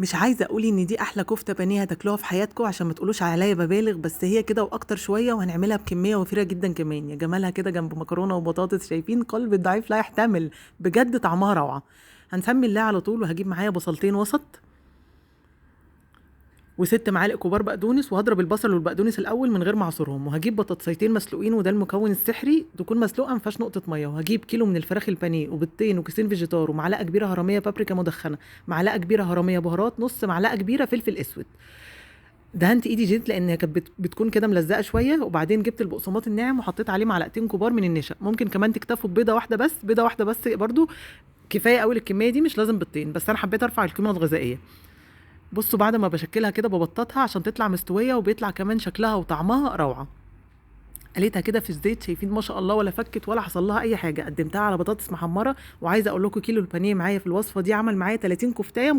مش عايزه اقول ان دي احلى كفته بانيه هتاكلوها في حياتكم عشان ما تقولوش عليا ببالغ، بس هي كده واكتر شويه، وهنعملها بكميه وفيره جدا كمان. يا جمالها كده جنب مكرونه وبطاطس، شايفين قلب الضعيف لا يحتمل. بجد طعمها روعه. هنسمي الله على طول، وهجيب معايا بصلتين وسط وست معالق كبار بقدونس، وهضرب البصل والبقدونس الاول من غير ما اعصرهم، وهجيب بطاطسيتين مسلوقين وده المكون السحري، تكون مسلوقه ما فيهاش نقطه ميه، وهجيب كيلو من الفراخ البانيه وبيضتين وكيسين فيجيتار ومعلقه كبيره هرميه بابريكا مدخنه، معلقه كبيره هرميه بهارات، نص معلقه كبيره فلفل اسود. دهنت ايدي زيت لان هي كانت بتكون كده ملزقه شويه، وبعدين جبت البقسماط الناعم وحطيت عليه معلقتين كبار من النشا. ممكن كمان تكتفوا ببيضه واحده بس، بيضه واحده بس برضو كفايه قوي الكميه دي، مش لازم بيضتين، بس انا حبيت ارفع القيمه الغذائيه. بصوا بعد ما بشكلها كده ببططها عشان تطلع مستويه، وبيطلع كمان شكلها وطعمها روعه. قليتها كده في الزيت، شايفين ما شاء الله، ولا فكت ولا حصل لها اي حاجه. قدمتها على بطاطس محمره، وعايزه اقول لكم كيلو البانيه معايا في الوصفه دي عمل معايا 30 كفتايه